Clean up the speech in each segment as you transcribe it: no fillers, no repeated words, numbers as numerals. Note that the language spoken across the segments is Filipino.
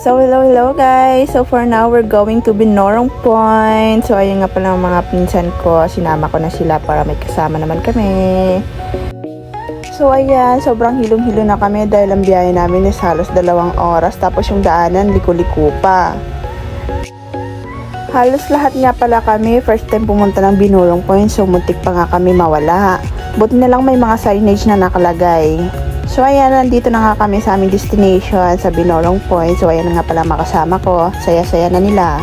So, hello guys! So, for now, we're going to Binorong Point. So, ayun nga pala ang mga pinsan ko. Sinama ko na sila para may kasama naman kami. So, ayan. Sobrang hilong-hilo na kami dahil ang biyahe namin is halos 2 oras. Tapos yung daanan, liko-liko pa. Halos lahat nga pala kami. First time pumunta ng Binorong Point. So, muntik pa nga kami mawala. Buti na lang may mga signage na nakalagay. So, ayan, nandito na nga kami sa aming destination sa Binorong Point. So, ayan na nga pala makasama ko. Saya-saya na nila.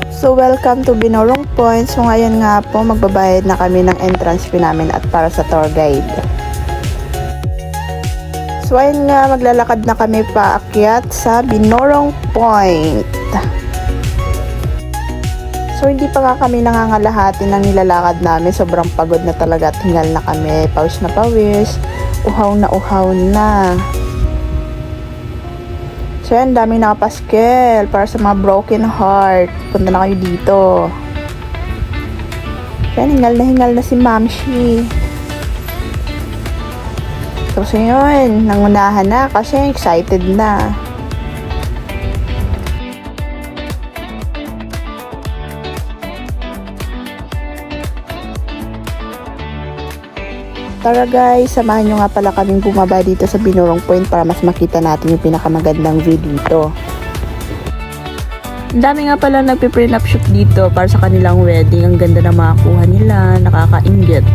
So, welcome to Binorong Point. So, ngayon nga po, magbabayad na kami ng entrance fee namin at para sa tour guide. So, ayan nga, maglalakad na kami paakyat sa Binorong Point. So, hindi pa nga kami nangangalahati ng nilalakad namin. Sobrang pagod na talaga at hingal na kami. Pawis na pawis. Uhaw na. So, yan, dami nakapaskel para sa mga broken heart. Punta na kayo dito. Yan, hingal na si Mamshi. So, yun, nangunahan na kasi excited na. Tara guys, samahan nyo nga pala kaming bumaba dito sa Binorong Point para mas makita natin yung pinakamagandang view dito. Ang dami nga pala nagpe-prenup shoot dito para sa kanilang wedding. Ang ganda na makakuha nila, nakakainggit.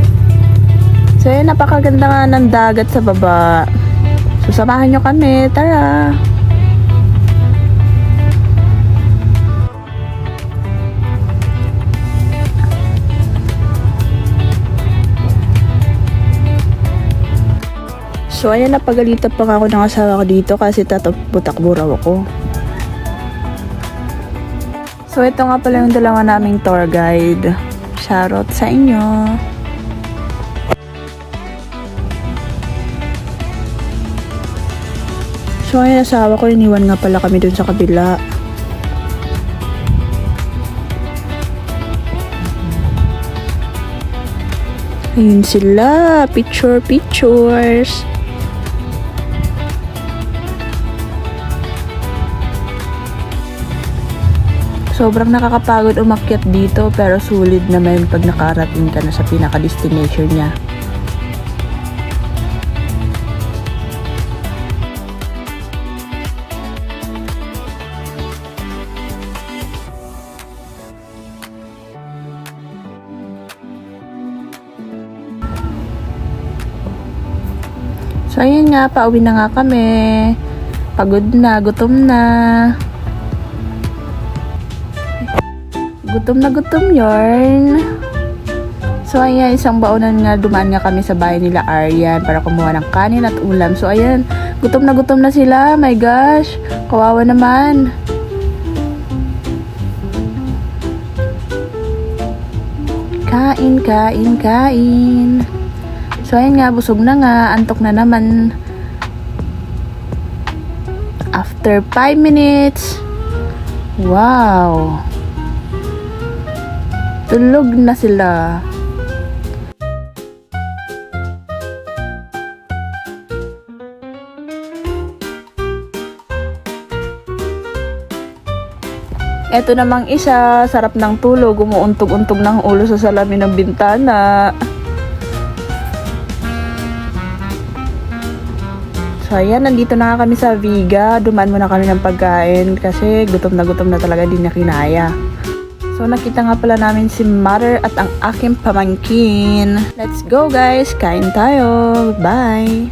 So yun, napakaganda nga ng dagat sa baba. So samahan nyo kami, tara! So, ayan, napagalitan pa ako ng asawa ko dito kasi tatakbo raw ako. So, ito nga pala yung dalawa naming tour guide. Shoutout sa inyo. So, ayan, asawa ko, iniwan nga pala kami dun sa kabila. Ayun sila, pictures. Sobrang nakakapagod umakyat dito pero sulit naman pag nakarating ka na sa pinaka-destination niya. So ayun nga, pauwi na nga kami. Pagod na, gutom na. Gutom yarn. So ayan, isang baonan nga, dumaan nga kami sa bahay nila Aryan para kumuha ng kanin at ulam. So ayan, gutom na sila. My gosh, kawawa naman. Kain. So ayan nga, busog na nga, antok na naman. After 5 minutes, wow, tulog na sila. Eto namang isa, sarap ng tulog, umuuntog-untog ng ulo sa salamin ng bintana. So ayan, nandito na kami sa Viga. Dumaan muna kami ng pagkain kasi gutom na talaga, di na kinaya. So, nakita nga pala namin si Mother at ang aking pamangkin. Let's go guys! Kain tayo! Bye!